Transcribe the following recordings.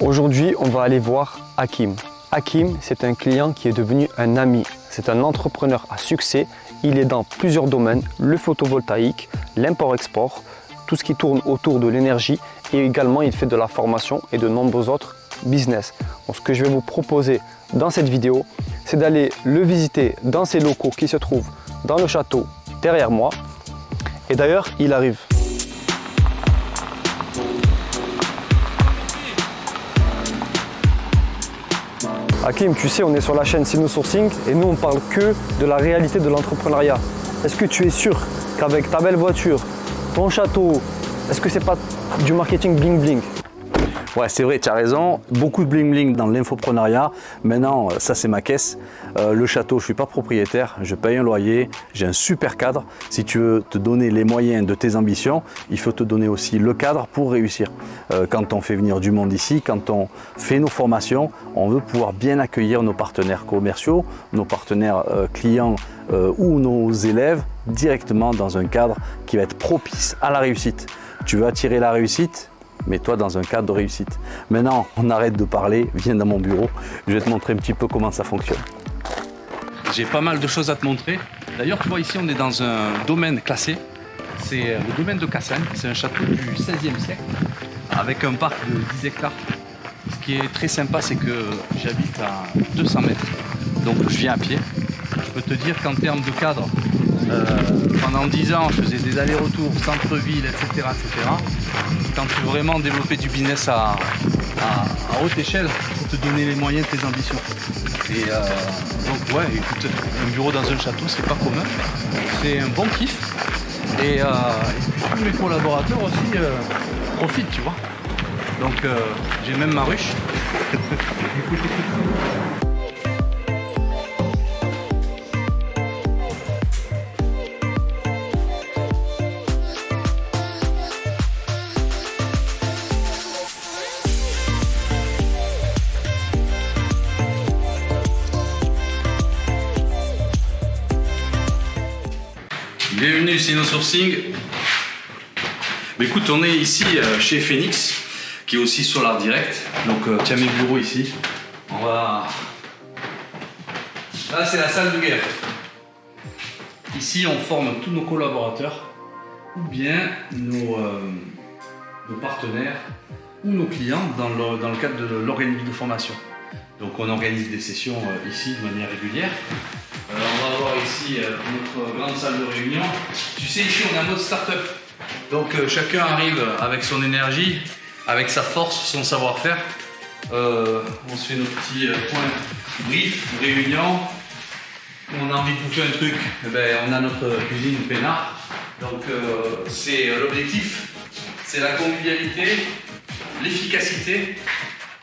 Aujourd'hui, on va aller voir Hakim. Hakim, c'est un client qui est devenu un ami. C'est un entrepreneur à succès. Il est dans plusieurs domaines, le photovoltaïque, l'import-export, tout ce qui tourne autour de l'énergie et également il fait de la formation et de nombreux autres business. Donc, ce que je vais vous proposer dans cette vidéo, c'est d'aller le visiter dans ses locaux qui se trouvent dans le château derrière moi. Et d'ailleurs, il arrive. Hakim, tu sais, on est sur la chaîne Sinosourcing et nous, on parle que de la réalité de l'entrepreneuriat. Est-ce que tu es sûr qu'avec ta belle voiture, ton château, est-ce que c'est pas du marketing bling bling? Ouais, c'est vrai, tu as raison. Beaucoup de bling bling dans l'infoprenariat. Maintenant, ça c'est ma caisse. Le château, je ne suis pas propriétaire, je paye un loyer, j'ai un super cadre. Si tu veux te donner les moyens de tes ambitions, il faut te donner aussi le cadre pour réussir. Quand on fait venir du monde ici, quand on fait nos formations, on veut pouvoir bien accueillir nos partenaires commerciaux, nos partenaires clients ou nos élèves directement dans un cadre qui va être propice à la réussite. Tu veux attirer la réussite ? Mets-toi dans un cadre de réussite. Maintenant, on arrête de parler, viens dans mon bureau, je vais te montrer un petit peu comment ça fonctionne. J'ai pas mal de choses à te montrer. D'ailleurs, tu vois, ici, on est dans un domaine classé. C'est le domaine de Cassagne. C'est un château du XVIe siècle avec un parc de 10 hectares. Ce qui est très sympa, c'est que j'habite à 200 mètres. Donc, je viens à pied. Je peux te dire qu'en termes de cadre, pendant 10 ans, je faisais des allers-retours, centre-ville, etc., etc. Quand tu veux vraiment développer du business à haute échelle, il faut te donner les moyens de tes ambitions. Et donc ouais, écoute, un bureau dans un château, c'est pas commun. C'est un bon kiff. Et tous mes collaborateurs aussi profitent, tu vois. Donc j'ai même ma ruche. Bienvenue Sinosourcing. Écoute, on est ici chez Phoenix, qui est aussi Solar Direct. Donc tiens mes bureaux ici. On va. Là c'est la salle de guerre. Ici on forme tous nos collaborateurs, ou bien nos partenaires, ou nos clients dans le cadre de l'organisme de formation. Donc on organise des sessions ici de manière régulière. On va voir ici notre grande salle de réunion. Tu sais, ici on a notre start-up. Donc chacun arrive avec son énergie, avec sa force, son savoir-faire. On se fait nos petits points brief, réunion. On a envie de bouffer un truc, eh ben, on a notre cuisine peinard. Donc c'est l'objectif, c'est la convivialité, l'efficacité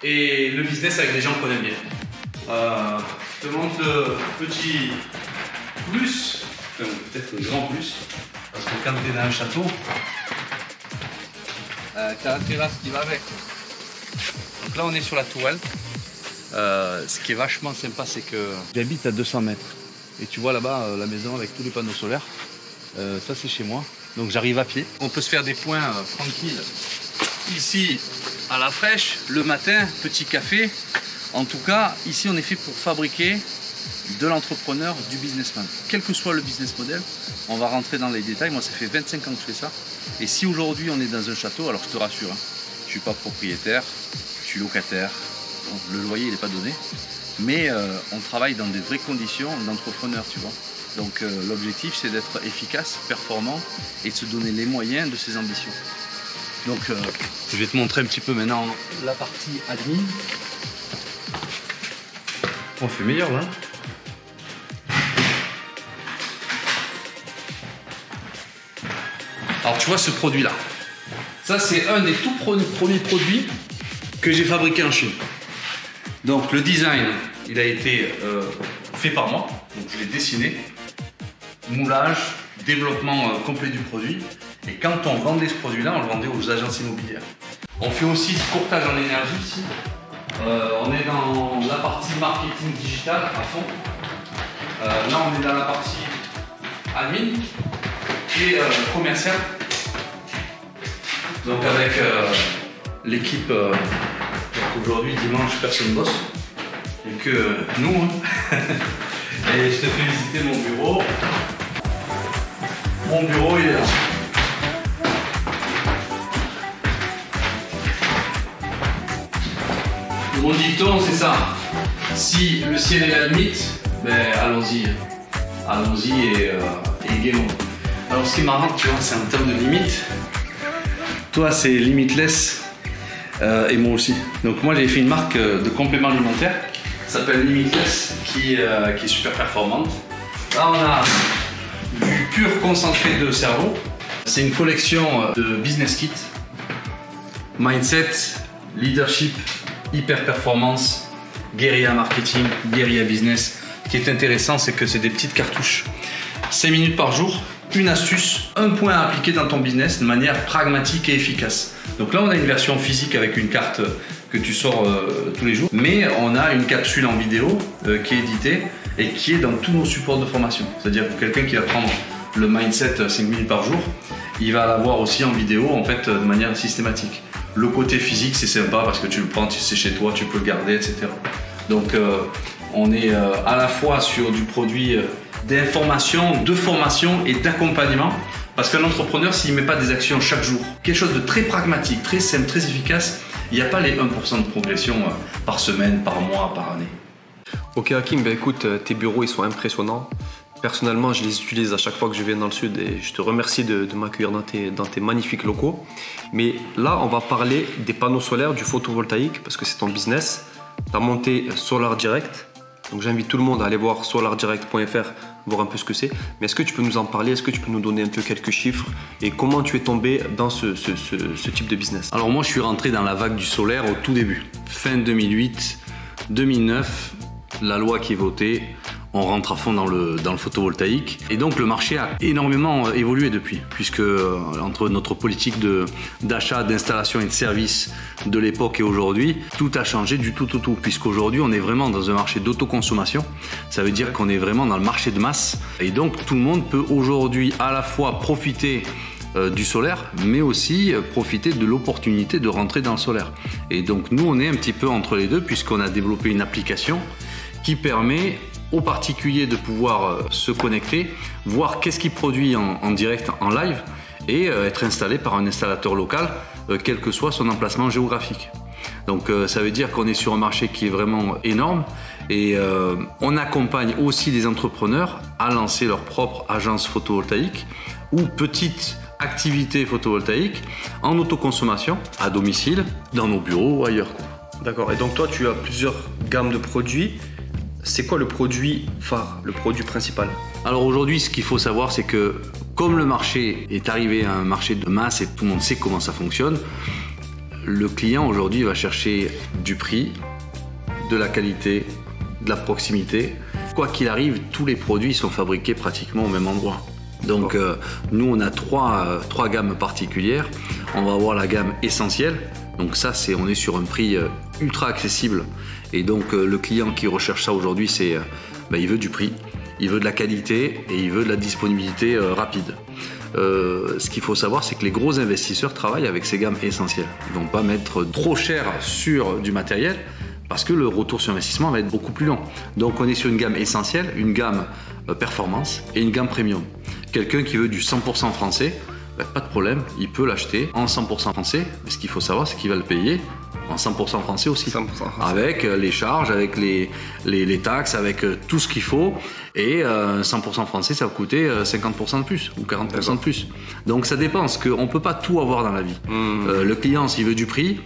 et le business avec des gens qu'on aime bien. Je te montre le petit plus, peut-être le grand plus, parce que quand tu es dans un château, tu as la terrasse qui va avec. Donc là on est sur la tourelle. Ce qui est vachement sympa, c'est que j'habite à 200 mètres. Et tu vois là-bas la maison avec tous les panneaux solaires. Ça c'est chez moi. Donc j'arrive à pied. On peut se faire des points tranquilles. Ici à la fraîche, le matin, petit café. En tout cas, ici on est fait pour fabriquer de l'entrepreneur, du businessman. Quel que soit le business model, on va rentrer dans les détails. Moi ça fait 25 ans que je fais ça. Et si aujourd'hui on est dans un château, alors je te rassure, hein, je ne suis pas propriétaire, je suis locataire. Bon, le loyer il n'est pas donné. Mais on travaille dans des vraies conditions d'entrepreneur, tu vois. Donc l'objectif c'est d'être efficace, performant et de se donner les moyens de ses ambitions. Donc je vais te montrer un petit peu maintenant la partie admin. On fait meilleur là. Alors tu vois ce produit là. Ça c'est un des tout premiers produits que j'ai fabriqué en Chine. Donc le design, il a été fait par moi, donc je l'ai dessiné, moulage, développement complet du produit. Et quand on vendait ce produit-là, on le vendait aux agences immobilières. On fait aussi du courtage en énergie ici. On est dans la partie marketing digital à fond. Là, on est dans la partie admin et commercial. Donc avec l'équipe qu'aujourd'hui, dimanche, personne bosse. Et que nous, hein. Et je te fais visiter mon bureau. Mon bureau, il est là. Mon dicton, c'est ça. Si le ciel est la limite, ben allons-y. Allons-y et gaiement. Alors ce qui est marrant, tu vois, c'est en termes de limite. Toi, c'est limitless et moi aussi. Donc moi, j'ai fait une marque de compléments alimentaires. Ça s'appelle Limitless, qui est super performante. Là, on a du pur concentré de cerveau. C'est une collection de business kits. Mindset, leadership, hyper performance, guérilla marketing, guérilla business. Ce qui est intéressant, c'est que c'est des petites cartouches. 5 minutes par jour, une astuce, un point à appliquer dans ton business de manière pragmatique et efficace. Donc là, on a une version physique avec une carte que tu sors tous les jours, mais on a une capsule en vidéo qui est éditée et qui est dans tous nos supports de formation. C'est-à-dire que quelqu'un qui va prendre le mindset 5 minutes par jour, il va l'avoir aussi en vidéo en fait de manière systématique. Le côté physique, c'est sympa parce que tu le prends, c'est chez toi, tu peux le garder, etc. Donc on est à la fois sur du produit d'information, de formation et d'accompagnement. Parce qu'un entrepreneur, s'il ne met pas des actions chaque jour, quelque chose de très pragmatique, très simple, très efficace, il n'y a pas les 1% de progression par semaine, par mois, par année. Ok Hakim, ben écoute, tes bureaux ils sont impressionnants. Personnellement, je les utilise à chaque fois que je viens dans le sud et je te remercie de m'accueillir dans tes magnifiques locaux. Mais là, on va parler des panneaux solaires, du photovoltaïque, parce que c'est ton business. Tu as monté Solar Direct. Donc j'invite tout le monde à aller voir solardirect.fr, voir un peu ce que c'est. Mais est-ce que tu peux nous en parler? Est-ce que tu peux nous donner un peu quelques chiffres? Et comment tu es tombé dans ce type de business? Alors moi, je suis rentré dans la vague du solaire au tout début. Fin 2008, 2009, la loi qui est votée, on rentre à fond dans le photovoltaïque. Et donc le marché a énormément évolué depuis, puisque entre notre politique d'achat, d'installation et de service de l'époque et aujourd'hui, tout a changé du tout. Puisqu'aujourd'hui, on est vraiment dans un marché d'autoconsommation. Ça veut dire qu'on est vraiment dans le marché de masse. Et donc tout le monde peut aujourd'hui à la fois profiter du solaire, mais aussi profiter de l'opportunité de rentrer dans le solaire. Et donc nous, on est un petit peu entre les deux, puisqu'on a développé une application qui permet aux particuliers de pouvoir se connecter, voir qu'est-ce qu'il produit en direct, en live, et être installé par un installateur local, quel que soit son emplacement géographique. Donc ça veut dire qu'on est sur un marché qui est vraiment énorme et on accompagne aussi des entrepreneurs à lancer leur propre agence photovoltaïque ou petite activité photovoltaïque en autoconsommation, à domicile, dans nos bureaux ou ailleurs. D'accord, et donc toi tu as plusieurs gammes de produits. C'est quoi le produit phare, le produit principal? Alors aujourd'hui, ce qu'il faut savoir, c'est que comme le marché est arrivé à un marché de masse et tout le monde sait comment ça fonctionne, le client aujourd'hui va chercher du prix, de la qualité, de la proximité. Quoi qu'il arrive, tous les produits sont fabriqués pratiquement au même endroit. Donc nous, on a trois gammes particulières. On va avoir la gamme essentielle. Donc ça, on est sur un prix ultra accessible. Et donc le client qui recherche ça aujourd'hui, il veut du prix, il veut de la qualité et il veut de la disponibilité rapide. Ce qu'il faut savoir, c'est que les gros investisseurs travaillent avec ces gammes essentielles. Ils ne vont pas mettre trop cher sur du matériel parce que le retour sur investissement va être beaucoup plus long. Donc on est sur une gamme essentielle, une gamme performance et une gamme premium. Quelqu'un qui veut du 100% français, pas de problème, il peut l'acheter en 100% français. Mais ce qu'il faut savoir, c'est qu'il va le payer en 100% français aussi. 100% français. Avec les charges, avec les taxes, avec tout ce qu'il faut. Et 100% français, ça va coûter 50% de plus ou 40% de plus. Donc ça dépend, parce qu'on ne peut pas tout avoir dans la vie. Le client, s'il veut du prix,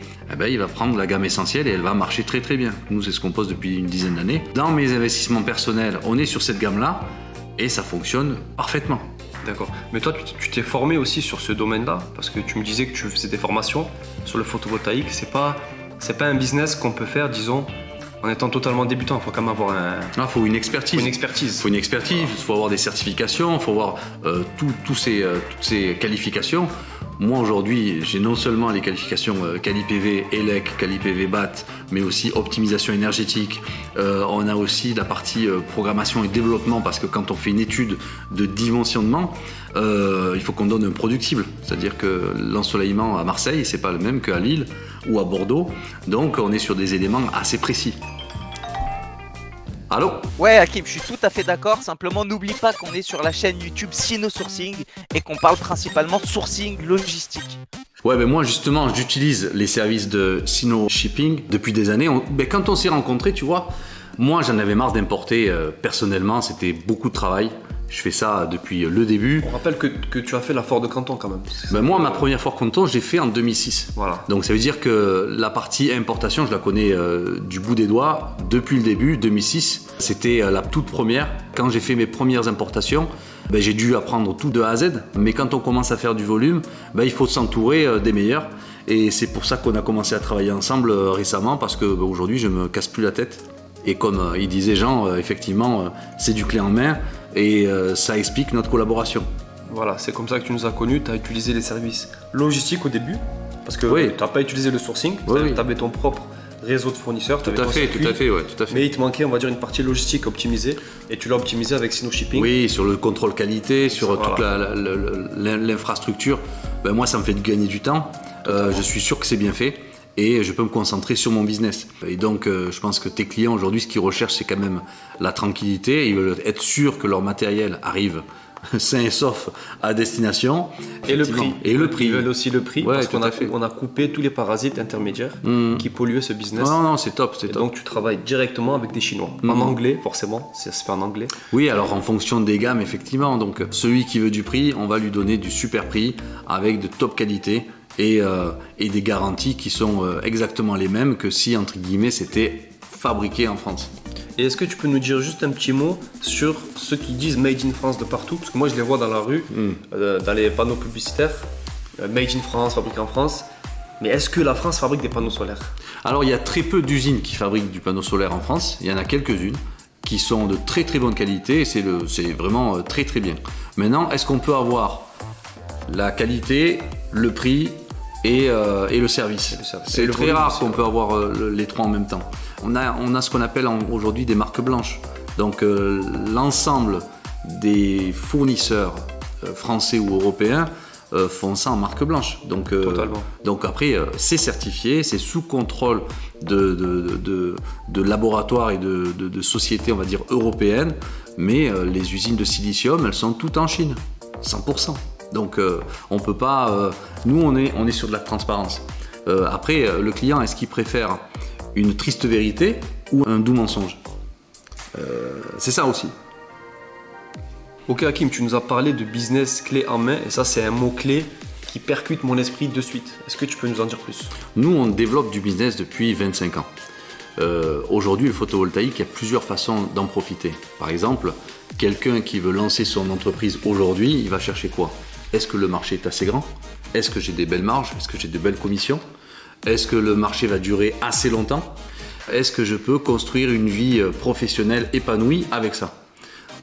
il va prendre la gamme essentielle et elle va marcher très très bien. Nous, c'est ce qu'on pose depuis une dizaine d'années. Dans mes investissements personnels, on est sur cette gamme-là et ça fonctionne parfaitement. D'accord. Mais toi, tu t'es formé aussi sur ce domaine-là parce que tu me disais que tu faisais des formations sur le photovoltaïque. C'est pas un business qu'on peut faire, disons, en étant totalement débutant. Il faut quand même avoir faut une expertise. Il faut avoir des certifications, il faut avoir toutes ces qualifications Moi aujourd'hui, j'ai non seulement les qualifications Quali-PV, ELEC, Quali-PV BAT, mais aussi optimisation énergétique. On a aussi la partie programmation et développement, parce que quand on fait une étude de dimensionnement, il faut qu'on donne un produit cible. C'est-à-dire que l'ensoleillement à Marseille, c'est pas le même qu'à Lille ou à Bordeaux. Donc on est sur des éléments assez précis. Allô? Ouais Hakim, je suis tout à fait d'accord, simplement n'oublie pas qu'on est sur la chaîne YouTube Sino Sourcing et qu'on parle principalement de sourcing logistique. Ouais, ben moi justement, j'utilise les services de Sino Shipping depuis des années. Quand on s'est rencontrés, tu vois, moi j'en avais marre d'importer personnellement, c'était beaucoup de travail. Je fais ça depuis le début. On rappelle que tu as fait la Ford de Canton quand même. Ben moi, ma première Ford Canton, j'ai fait en 2006. Voilà. Donc ça veut dire que la partie importation, je la connais du bout des doigts depuis le début, 2006. C'était la toute première. Quand j'ai fait mes premières importations, ben, j'ai dû apprendre tout de A à Z. Mais quand on commence à faire du volume, ben, il faut s'entourer des meilleurs. Et c'est pour ça qu'on a commencé à travailler ensemble récemment, parce que ben, aujourd'hui, je me casse plus la tête. Et comme il disait Jean, effectivement, c'est du clé en main. Et ça explique notre collaboration. Voilà, c'est comme ça que tu nous as connus, tu as utilisé les services logistiques au début, parce que oui. tu n'as pas utilisé le sourcing, oui. tu avais ton propre réseau de fournisseurs, Tout à fait, ouais, tout à fait. Mais il te manquait, on va dire, une partie logistique optimisée, et tu l'as optimisé avec Sino Shipping. Oui, sur le contrôle qualité, sur toute l'infrastructure. Ben, moi, ça me fait gagner du temps. Je suis sûr que c'est bien fait. Et je peux me concentrer sur mon business. Et donc, je pense que tes clients aujourd'hui, ce qu'ils recherchent, c'est quand même la tranquillité. Ils veulent être sûrs que leur matériel arrive sain et sauf à destination. Et le prix. Et le prix. Ils veulent aussi le prix, ouais, parce qu'on a coupé tous les parasites intermédiaires qui polluaient ce business. Non, c'est top, c'est top. Donc, tu travailles directement avec des Chinois. En anglais, forcément, ça se fait en anglais. Oui, alors en fonction des gammes, effectivement. Donc, celui qui veut du prix, on va lui donner du super prix avec de top qualité. Et des garanties qui sont exactement les mêmes que si, entre guillemets, c'était fabriqué en France. Et est-ce que tu peux nous dire juste un petit mot sur ceux qui disent Made in France de partout? Parce que moi, je les vois dans la rue, dans les panneaux publicitaires, Made in France, fabriqué en France. Mais est-ce que la France fabrique des panneaux solaires? Alors, il y a très peu d'usines qui fabriquent du panneau solaire en France. Il y en a quelques-unes qui sont de très très bonne qualité et c'est vraiment très très bien. Maintenant, est-ce qu'on peut avoir la qualité, le prix et le service? C'est très rare qu'on peut avoir les trois en même temps. On a ce qu'on appelle aujourd'hui des marques blanches. Donc l'ensemble des fournisseurs français ou européens font ça en marque blanche. Donc, donc après, c'est certifié, c'est sous contrôle de laboratoires et de sociétés, on va dire, européennes. Mais les usines de silicium, elles sont toutes en Chine, 100%. Donc on peut pas. Nous, on est sur de la transparence. Après, le client, est-ce qu'il préfère une triste vérité ou un doux mensonge? C'est ça aussi. Ok Hakim, tu nous as parlé de business clé en main et ça c'est un mot-clé qui percute mon esprit de suite. Est-ce que tu peux nous en dire plus? Nous, on développe du business depuis 25 ans. Aujourd'hui, le photovoltaïque, il y a plusieurs façons d'en profiter. Par exemple, quelqu'un qui veut lancer son entreprise aujourd'hui, il va chercher quoi? Est-ce que le marché est assez grand? Est-ce que j'ai des belles marges? Est-ce que j'ai de belles commissions? Est-ce que le marché va durer assez longtemps? Est-ce que je peux construire une vie professionnelle épanouie avec ça?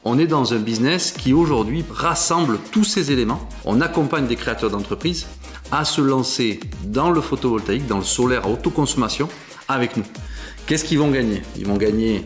On est dans un business qui aujourd'hui rassemble tous ces éléments. On accompagne des créateurs d'entreprises à se lancer dans le photovoltaïque, dans le solaire à autoconsommation avec nous. Qu'est-ce qu'ils vont gagner? Ils vont gagner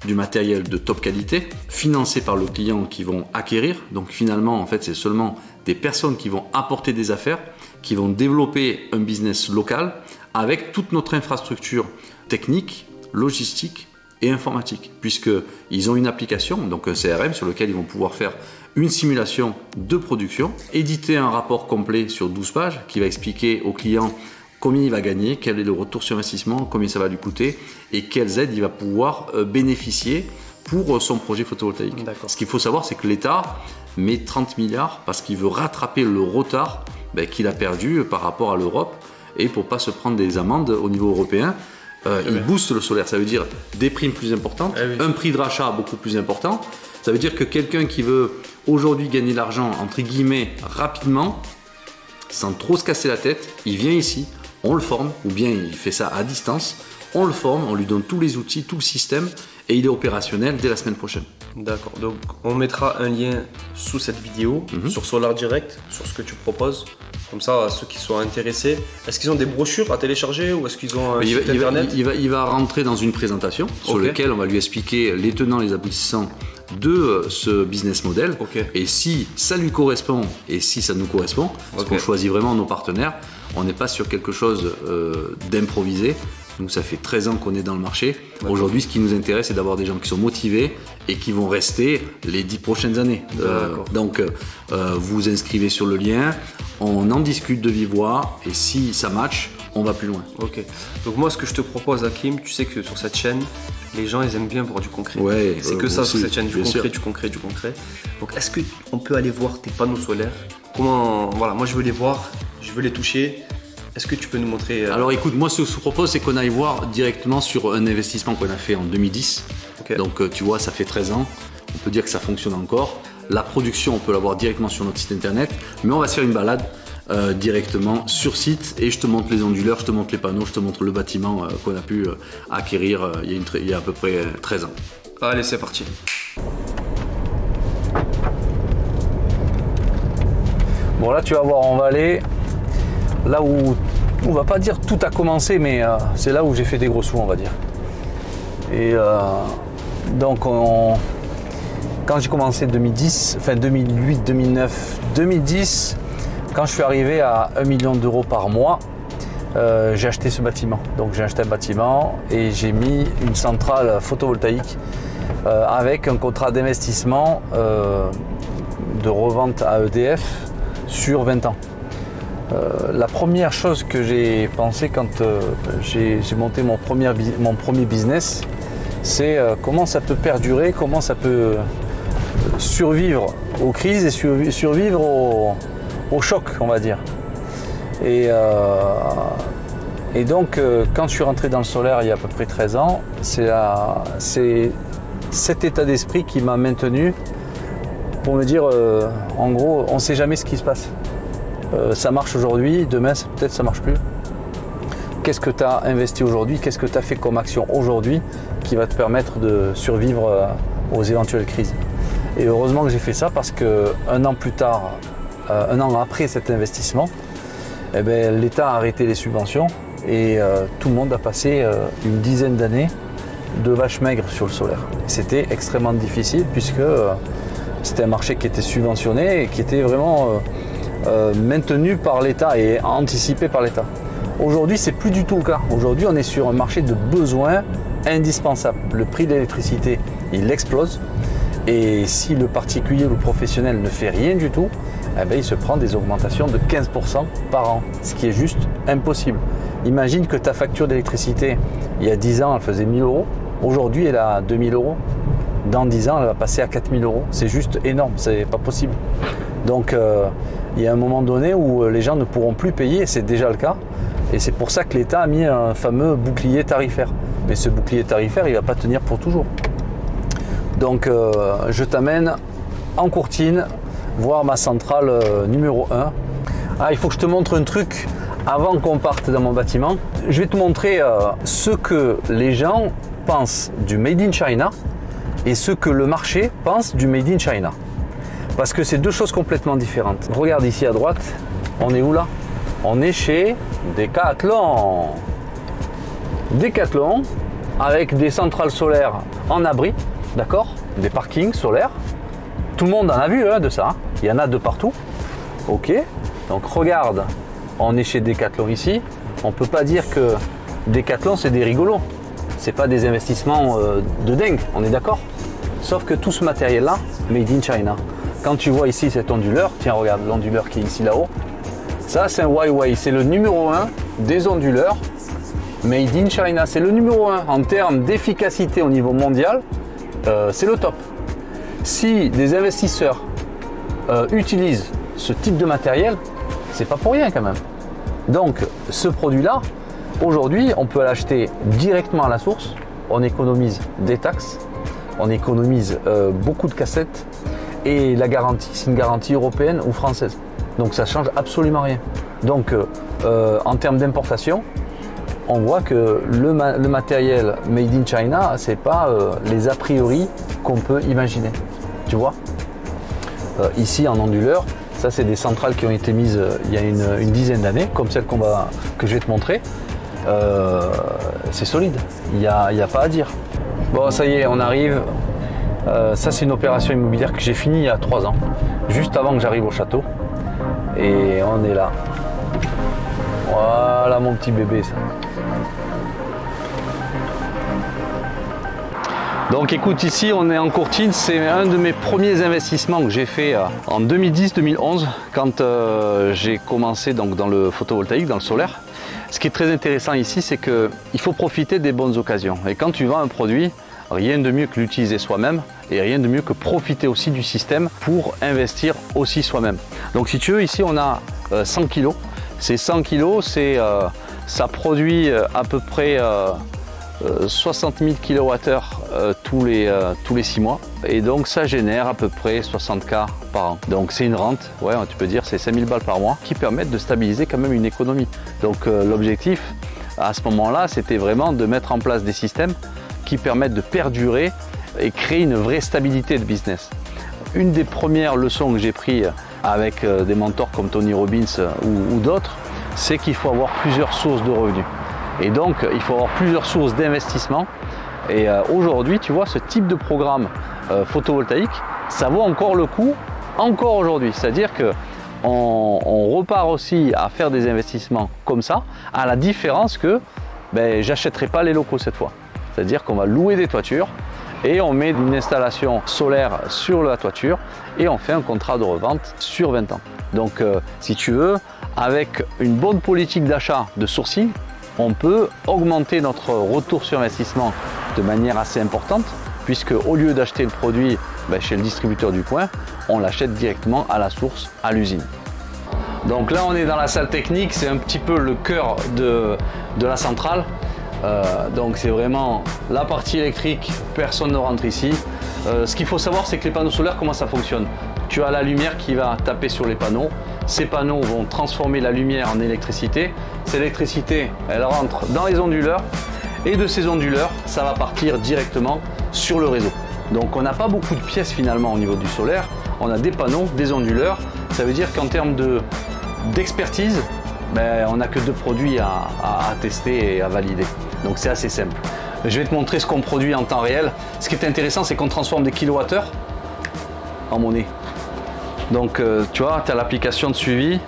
du matériel de top qualité, financé par le client qui vont acquérir. Donc finalement, en fait, c'est seulement des personnes qui vont apporter des affaires, qui vont développer un business local avec toute notre infrastructure technique, logistique et informatique, puisqu'ils ont une application, donc un CRM sur lequel ils vont pouvoir faire une simulation de production, éditer un rapport complet sur 12 pages qui va expliquer au client combien il va gagner, quel est le retour sur investissement, combien ça va lui coûter et quelles aides il va pouvoir bénéficier pour son projet photovoltaïque. Ce qu'il faut savoir, c'est que l'État met 30 milliards parce qu'il veut rattraper le retard qu'il a perdu par rapport à l'Europe et pour ne pas se prendre des amendes au niveau européen. Il booste le solaire, ça veut dire des primes plus importantes, un prix de rachat beaucoup plus important. Ça veut dire que quelqu'un qui veut aujourd'hui gagner de l'argent, entre guillemets, rapidement, sans trop se casser la tête, il vient ici, on le forme, ou bien il fait ça à distance, on le forme, on lui donne tous les outils, tout le système, et il est opérationnel dès la semaine prochaine. D'accord, donc on mettra un lien sous cette vidéo sur Solar Direct, sur ce que tu proposes. Comme ça, ceux qui sont intéressés, est-ce qu'ils ont des brochures à télécharger ou est-ce qu'ils ont un site internet? Il va rentrer dans une présentation sur laquelle on va lui expliquer les tenants et les aboutissants de ce business model. Et si ça lui correspond et si ça nous correspond, parce qu'on choisit vraiment nos partenaires, on n'est pas sur quelque chose d'improvisé. Nous, ça fait 13 ans qu'on est dans le marché. Aujourd'hui, ce qui nous intéresse, c'est d'avoir des gens qui sont motivés et qui vont rester les 10 prochaines années. Donc, vous vous inscrivez sur le lien, on en discute de vive voix et si ça match, on va plus loin. Ok. Donc moi, ce que je te propose, Hakim, tu sais que sur cette chaîne, les gens, ils aiment bien voir du concret. Ouais, c'est que ça aussi, sur cette chaîne, du concret. Donc, est-ce qu'on peut aller voir tes panneaux solaires? Comment, voilà, moi je veux les voir, je veux les toucher. Est-ce que tu peux nous montrer Alors écoute, moi ce que je te propose, c'est qu'on aille voir directement sur un investissement qu'on a fait en 2010. Donc tu vois, ça fait 13 ans. On peut dire que ça fonctionne encore. La production, on peut la voir directement sur notre site internet. Mais on va se faire une balade directement sur site et je te montre les onduleurs, je te montre les panneaux, je te montre le bâtiment qu'on a pu acquérir il y a à peu près 13 ans. Allez, c'est parti. Bon là, tu vas voir, on va aller là où, on va pas dire tout a commencé, mais c'est là où j'ai fait des gros sous, on va dire. Et donc, quand j'ai commencé 2010, enfin 2008, 2009, 2010, quand je suis arrivé à 1 million d'euros par mois, j'ai acheté ce bâtiment. Donc j'ai acheté un bâtiment et j'ai mis une centrale photovoltaïque avec un contrat d'investissement de revente à EDF sur 20 ans. La première chose que j'ai pensé quand j'ai monté mon premier business, c'est comment ça peut perdurer, comment ça peut survivre aux crises et survivre au choc, on va dire. Et donc, quand je suis rentré dans le solaire il y a à peu près 13 ans, c'est cet état d'esprit qui m'a maintenu pour me dire, en gros, on ne sait jamais ce qui se passe. Ça marche aujourd'hui, demain peut-être ça ne marche plus. Qu'est-ce que tu as investi aujourd'hui? Qu'est-ce que tu as fait comme action aujourd'hui qui va te permettre de survivre aux éventuelles crises? Et heureusement que j'ai fait ça parce qu'un an plus tard, un an après cet investissement, eh ben, l'État a arrêté les subventions et tout le monde a passé une dizaine d'années de vaches maigres sur le solaire. C'était extrêmement difficile puisque c'était un marché qui était subventionné et qui était vraiment maintenu par l'État et anticipé par l'État. Aujourd'hui, c'est plus du tout le cas. Aujourd'hui, on est sur un marché de besoins indispensables. Le prix de l'électricité, il explose. Et si le particulier ou le professionnel ne fait rien du tout, eh ben, il se prend des augmentations de 15% par an, ce qui est juste impossible. Imagine que ta facture d'électricité, il y a 10 ans, elle faisait 1 000 euros. Aujourd'hui, elle a 2 000 euros. Dans 10 ans, elle va passer à 4 000 euros. C'est juste énorme, c'est pas possible. Donc, il y a un moment donné où les gens ne pourront plus payer, et c'est déjà le cas. Et c'est pour ça que l'État a mis un fameux bouclier tarifaire. Mais ce bouclier tarifaire, il ne va pas tenir pour toujours. Donc, je t'amène en Courtine, voir ma centrale numéro 1. Ah, il faut que je te montre un truc avant qu'on parte dans mon bâtiment. Je vais te montrer ce que les gens pensent du Made in China et ce que le marché pense du Made in China. Parce que c'est deux choses complètement différentes. Regarde ici à droite, on est où là? On est chez Decathlon. Decathlon avec des centrales solaires en abri, d'accord? Des parkings solaires. Tout le monde en a vu de ça. Hein. Il y en a de partout. Ok. Donc regarde, on est chez Decathlon ici. On ne peut pas dire que Decathlon c'est des rigolos. C'est pas des investissements de dingue. On est d'accord? Sauf que tout ce matériel-là, made in China. Quand tu vois ici cet onduleur, tiens regarde l'onduleur qui est ici là-haut. Ça c'est un Huawei, c'est le numéro 1 des onduleurs made in China. C'est le numéro 1 en termes d'efficacité au niveau mondial. C'est le top. Si des investisseurs utilisent ce type de matériel, c'est pas pour rien quand même. Donc ce produit-là, aujourd'hui, on peut l'acheter directement à la source. On économise des taxes, on économise beaucoup de cassettes et la garantie, c'est une garantie européenne ou française. Donc ça change absolument rien. Donc en termes d'importation, on voit que le matériel made in China, c'est pas les a priori qu'on peut imaginer. Tu vois, ici en onduleur, Ça, c'est des centrales qui ont été mises il y a une dizaine d'années, comme celle que je vais te montrer. C'est solide, il n'y a pas à dire. Bon, ça y est, on arrive. Ça, c'est une opération immobilière que j'ai finie il y a 3 ans, juste avant que j'arrive au château. Et on est là. Voilà mon petit bébé, ça. Donc écoute, ici on est en Courtine, c'est un de mes premiers investissements que j'ai fait en 2010-2011 quand j'ai commencé donc, dans le photovoltaïque, dans le solaire. Ce qui est très intéressant ici, c'est qu'il faut profiter des bonnes occasions. Et quand tu vends un produit, rien de mieux que l'utiliser soi-même et rien de mieux que profiter aussi du système pour investir aussi soi-même. Donc si tu veux, ici on a 100 kg. Ces 100 kg, ça produit à peu près 60 000 kWh tous les 6 mois. Et donc ça génère à peu près 60K par an. Donc c'est une rente, ouais, tu peux dire c'est 5 000 balles par mois qui permettent de stabiliser quand même une économie. Donc l'objectif à ce moment-là, c'était vraiment de mettre en place des systèmes qui permettent de perdurer et créer une vraie stabilité de business. Une des premières leçons que j'ai prises avec des mentors comme Tony Robbins ou d'autres, c'est qu'il faut avoir plusieurs sources de revenus. Et donc, il faut avoir plusieurs sources d'investissement. Et aujourd'hui, tu vois, ce type de programme photovoltaïque, ça vaut encore le coup, encore aujourd'hui. C'est-à-dire qu'on repart aussi à faire des investissements comme ça, à la différence que j'achèterai pas les locaux cette fois. C'est-à-dire qu'on va louer des toitures et on met une installation solaire sur la toiture et on fait un contrat de revente sur 20 ans. Donc, si tu veux, avec une bonne politique d'achat de sourcing, on peut augmenter notre retour sur investissement de manière assez importante, puisque au lieu d'acheter le produit chez le distributeur du coin, on l'achète directement à la source, à l'usine. Donc là, on est dans la salle technique, c'est un petit peu le cœur de la centrale. Donc c'est vraiment la partie électrique, personne ne rentre ici. Ce qu'il faut savoir, c'est que les panneaux solaires, comment ça fonctionne? Tu as la lumière qui va taper sur les panneaux. Ces panneaux vont transformer la lumière en électricité. Cette électricité, elle rentre dans les onduleurs. Et de ces onduleurs, ça va partir directement sur le réseau. Donc on n'a pas beaucoup de pièces finalement au niveau du solaire. On a des panneaux, des onduleurs. Ça veut dire qu'en termes d'expertise, on n'a que 2 produits à tester et à valider. Donc c'est assez simple. Je vais te montrer ce qu'on produit en temps réel. Ce qui est intéressant, c'est qu'on transforme des kilowattheures en monnaie. Donc tu vois, tu as l'application de suivi,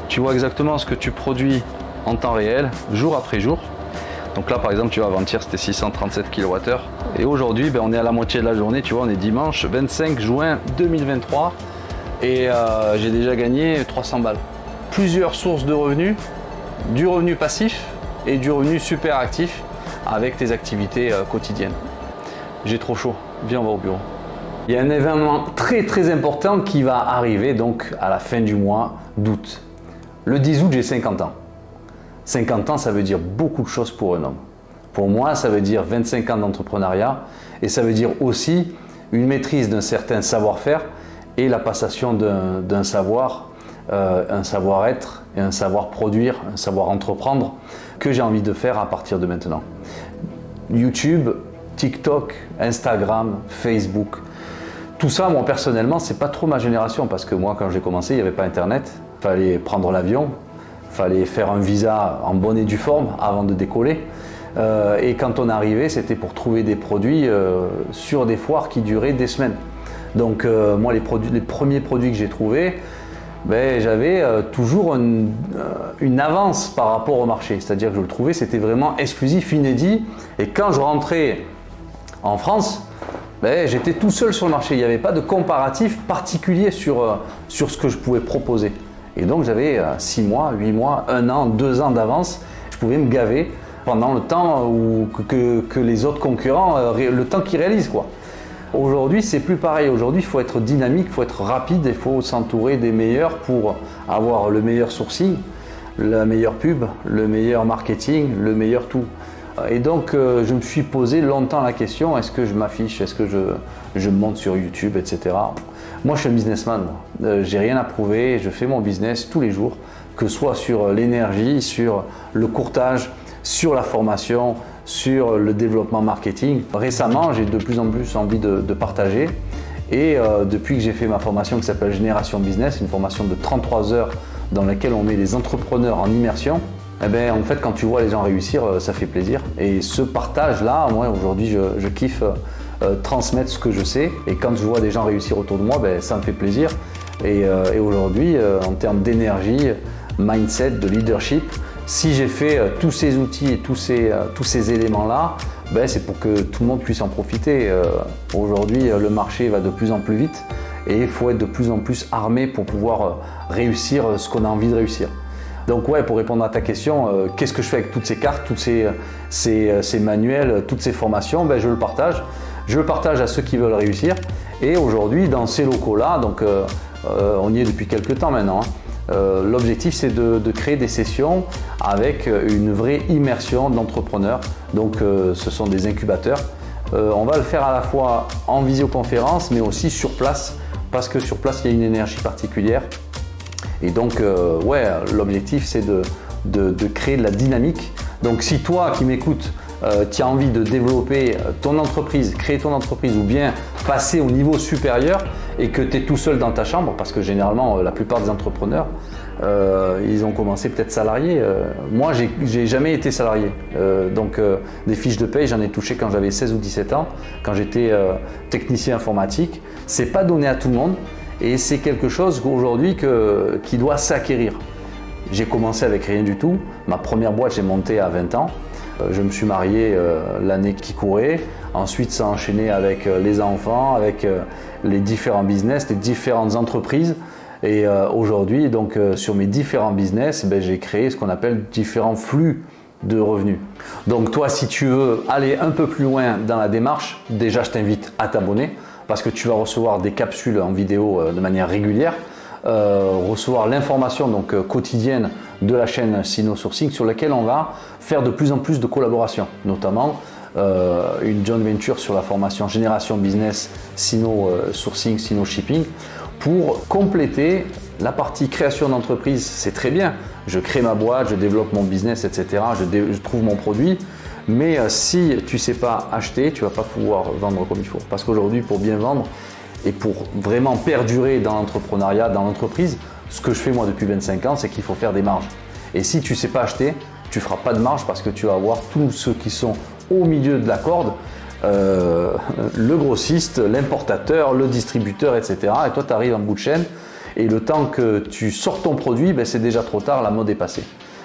tu vois exactement ce que tu produis en temps réel, jour après jour. Donc là par exemple, tu vois, avant-hier c'était 637 kWh et aujourd'hui on est à la moitié de la journée, tu vois, on est dimanche 25 juin 2023 et j'ai déjà gagné 300 balles. Plusieurs sources de revenus, du revenu passif et du revenu super actif avec tes activités quotidiennes. J'ai trop chaud, viens on va au bureau. Il y a un événement très important qui va arriver donc à la fin du mois d'août. Le 10 août, j'ai 50 ans. 50 ans, ça veut dire beaucoup de choses pour un homme. Pour moi, ça veut dire 25 ans d'entrepreneuriat et ça veut dire aussi une maîtrise d'un certain savoir-faire et la passation d'un savoir, un savoir-être et un savoir produire, un savoir entreprendre que j'ai envie de faire à partir de maintenant. YouTube, TikTok, Instagram, Facebook. Tout ça, moi personnellement, c'est pas trop ma génération parce que moi, quand j'ai commencé, il n'y avait pas Internet. Il fallait prendre l'avion, il fallait faire un visa en bonne et due forme avant de décoller. Et quand on arrivait, c'était pour trouver des produits sur des foires qui duraient des semaines. Donc moi, les premiers produits que j'ai trouvés, j'avais toujours une avance par rapport au marché. C'est-à-dire que je le trouvais, c'était vraiment exclusif, inédit. Et quand je rentrais en France, j'étais tout seul sur le marché. Il n'y avait pas de comparatif particulier sur ce que je pouvais proposer. Et donc j'avais 6 mois, 8 mois, 1 an, 2 ans d'avance. Je pouvais me gaver pendant le temps que les autres concurrents, le temps qu'ils réalisent, quoi. Aujourd'hui, c'est plus pareil. Aujourd'hui, il faut être dynamique, il faut être rapide, il faut s'entourer des meilleurs pour avoir le meilleur sourcing, la meilleure pub, le meilleur marketing, le meilleur tout. Et donc, je me suis posé longtemps la question, est-ce que je m'affiche, est-ce que je monte sur YouTube, etc. Moi, je suis un businessman, j'ai rien à prouver, je fais mon business tous les jours, que ce soit sur l'énergie, sur le courtage, sur la formation, sur le développement marketing. Récemment, j'ai de plus en plus envie de partager Et depuis que j'ai fait ma formation qui s'appelle Génération Business, une formation de 33 heures dans laquelle on met les entrepreneurs en immersion, eh ben, en fait, quand tu vois les gens réussir, ça fait plaisir. Et ce partage-là, moi aujourd'hui, je kiffe transmettre ce que je sais. Et quand je vois des gens réussir autour de moi, ben, ça me fait plaisir. Et aujourd'hui, en termes d'énergie, mindset, de leadership, si j'ai fait tous ces outils et tous ces éléments-là, ben, c'est pour que tout le monde puisse en profiter. Aujourd'hui, le marché va de plus en plus vite et il faut être de plus en plus armé pour pouvoir réussir ce qu'on a envie de réussir. Donc ouais, pour répondre à ta question, qu'est-ce que je fais avec toutes ces cartes, tous ces manuels, toutes ces formations? Ben, je le partage. Je le partage à ceux qui veulent réussir. Et aujourd'hui, dans ces locaux-là, donc on y est depuis quelques temps maintenant, l'objectif c'est de créer des sessions avec une vraie immersion d'entrepreneurs. Donc ce sont des incubateurs. On va le faire à la fois en visioconférence mais aussi sur place, parce que sur place il y a une énergie particulière. Et donc ouais, l'objectif c'est de créer de la dynamique. Donc si toi qui m'écoutes, tu as envie de développer ton entreprise, créer ton entreprise ou bien passer au niveau supérieur et que tu es tout seul dans ta chambre, parce que généralement la plupart des entrepreneurs ils ont commencé peut-être salariés. Moi j'ai jamais été salarié, donc des fiches de paye j'en ai touché quand j'avais 16 ou 17 ans, quand j'étais technicien informatique. C'est pas donné à tout le monde et c'est quelque chose aujourd'hui qui doit s'acquérir. J'ai commencé avec rien du tout. Ma première boîte j'ai monté à 20 ans. Je me suis marié l'année qui courait. Ensuite, ça a enchaîné avec les enfants, avec les différents business, les différentes entreprises. Et aujourd'hui, donc sur mes différents business, ben, j'ai créé ce qu'on appelle différents flux de revenus. Donc toi, si tu veux aller un peu plus loin dans la démarche, déjà je t'invite à t'abonner parce que tu vas recevoir des capsules en vidéo de manière régulière. Recevoir l'information donc quotidienne de la chaîne Sino Sourcing, sur laquelle on va faire de plus en plus de collaborations, notamment une joint venture sur la formation Génération Business Sino Sourcing, Sino Shipping, pour compléter la partie création d'entreprise. C'est très bien, je crée ma boîte, je développe mon business, etc. Je trouve mon produit, mais si tu ne sais pas acheter, tu ne vas pas pouvoir vendre comme il faut. Parce qu'aujourd'hui, pour bien vendre, et pour vraiment perdurer dans l'entrepreneuriat, dans l'entreprise, ce que je fais moi depuis 25 ans, c'est qu'il faut faire des marges. Et si tu ne sais pas acheter, tu ne feras pas de marge parce que tu vas avoir tous ceux qui sont au milieu de la corde, le grossiste, l'importateur, le distributeur, etc. Et toi, tu arrives en bout de chaîne et le temps que tu sors ton produit, ben, c'est déjà trop tard, la mode est passée.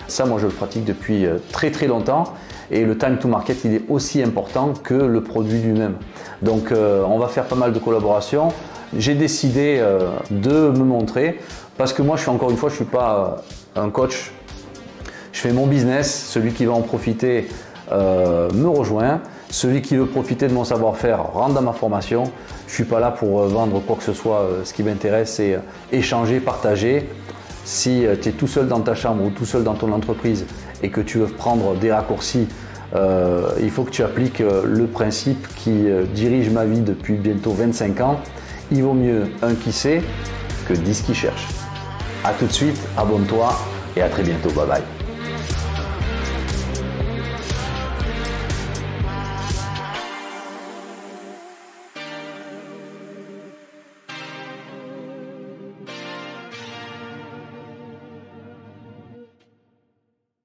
Ça, moi, je le pratique depuis très très longtemps. Et le time to market, il est aussi important que le produit lui-même. Donc, on va faire pas mal de collaborations. J'ai décidé de me montrer parce que moi, encore une fois, je ne suis pas un coach. Je fais mon business. Celui qui va en profiter me rejoint. Celui qui veut profiter de mon savoir-faire rentre dans ma formation. Je ne suis pas là pour vendre quoi que ce soit. Ce qui m'intéresse, c'est échanger, partager. Si tu es tout seul dans ta chambre ou tout seul dans ton entreprise et que tu veux prendre des raccourcis, il faut que tu appliques le principe qui dirige ma vie depuis bientôt 25 ans. Il vaut mieux un qui sait que 10 qui cherchent. A tout de suite, abonne-toi et à très bientôt. Bye bye.